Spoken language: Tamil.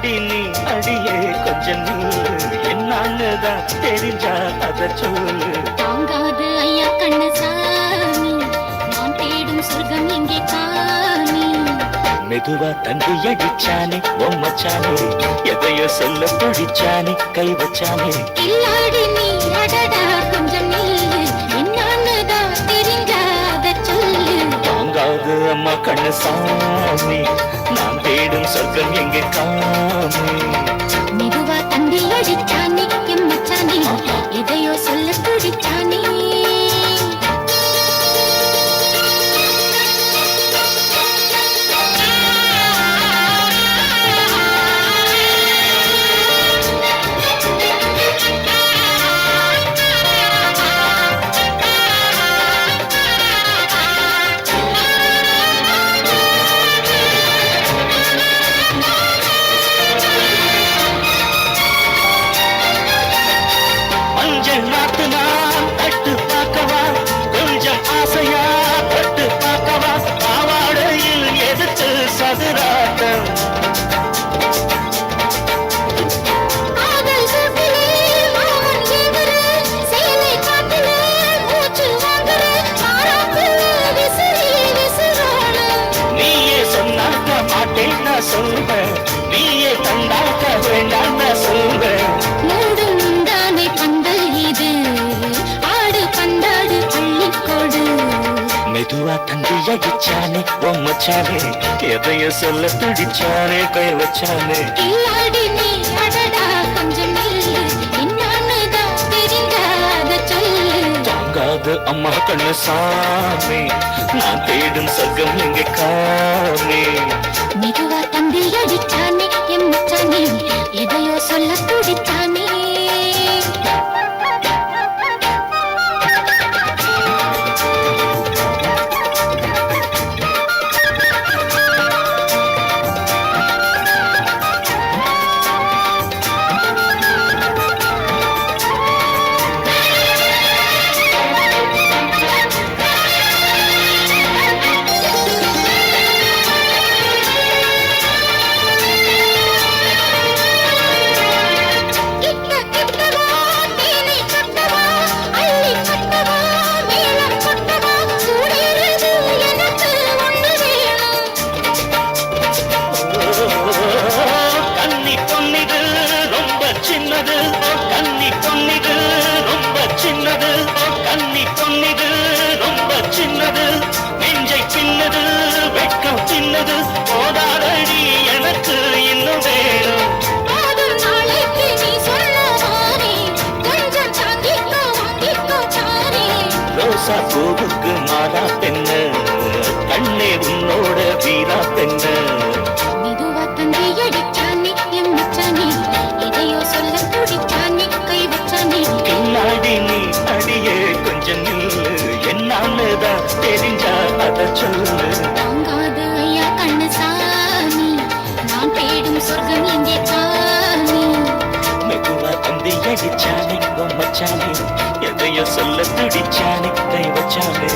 கில்லாடி நீ அடியே கொஞ்சம் நில்லு என்னான்னுதான் தெரிஞ்சா அத சொல்லு. தாங்காது ஐயா கண்ணசாமி நான் தேடும் சொர்க்கம் எங்கே காமி. மெதுவா தண்டி அடிச்சானே பொம்மச்சானே எதையோ சொல்ல பிடிச்சானே கை வச்சானே. கில்லாடி நீ அடடா கொஞ்சம் நில்லு என்னான்னுதான் தெரிஞ்சா அத சொல்லு. தாங்காது அம்மா கண்ணசாமி நான் தேடும் சொர்க்கம் எங்கே காமி. மெதுவா தந்தி அடிச்சானே எம்மச்சானே எதையோ சொல்ல துடிச்சானே. நாட்டு நான் தட்டு பார்க்கவா கொஞ்சம் ஆசையா தட்டு பார்க்கவா பாவாடையில் எதிர்த்து சதுராட்டம். காதல் சூட்டிலே மாமன் எதிரே சேலை காட்டிலே மூச்சு வாங்குறே மாறாப்பு விசிறி விசிறாளே. நீயே சொன்னாக்க மாட்டேன் நான் சொல்வேன் நீயே தந்தாக்க வேண்டாம் நான் சொல்வேன். மூடும் தானே பந்தல் இது ஆடு பந்தாடு அள்ளிக்கொடு. மெதுவா தந்தி அடிச்சானே பொம்மச்சானே எதையோ சொல்ல துடிச்சானே கை வச்சானே. கில்லாடி நீ அடடா கொஞ்சம் நில்லு என்னான்னுதான் தெரிஞ்சாத சொல்லு. தாங்காது அம்மா கண்ணசாமி நான் தேடும் சொர்க்கம் எங்கே காமி. மெதுவா தந்தி அடிச்சானே எம்மச்சானே எதையோ சொல்ல துடிச்சானே. கிட்ட கிட்டவா தேனை கட்டவா அள்ளி கட்டவா மேலம் கொட்டவா சூடேறுது எனக்கு ஒன்று வேணும். கன்னி பொன்னிது ரொம்ப சின்னது கன்னி பொன்னிது ரொம்ப சின்னது கன்னி பொன்னிது ரொம்ப சின்னது நெஞ்சை சின்னது வெட்கம் சின்னது போதாதடி எனக்கு இன்னும் வேணும். போதும் நாளைக்கு நீ சொன்ன மாறி கொஞ்சம் தாங்கிக்கோ வாங்கிக்கோ சாரி. ரோசா பூவுக்கு மாறா பெண்ணு கண்ணே உன்னோட வீரா பெண்ணு. மெதுவா தந்தி அடிச்சானே எம்மச்சானே எதையோ சொல்ல துடிச்சானே கை வச்சானே. கில்லாடி நீ அடியே கொஞ்சம் நில்லு என்னான்னுதான் தெரிஞ்சா அத சொல்லு. தாங்காது ஐயா கண்ணசாமி நான் தேடும் சொர்க்கம் எங்கே காமி. மெதுவா தந்தி அடிச்சானே பொம்மச்சானே எதையோ சொல்ல துடிச்சானே கை வச்சானே.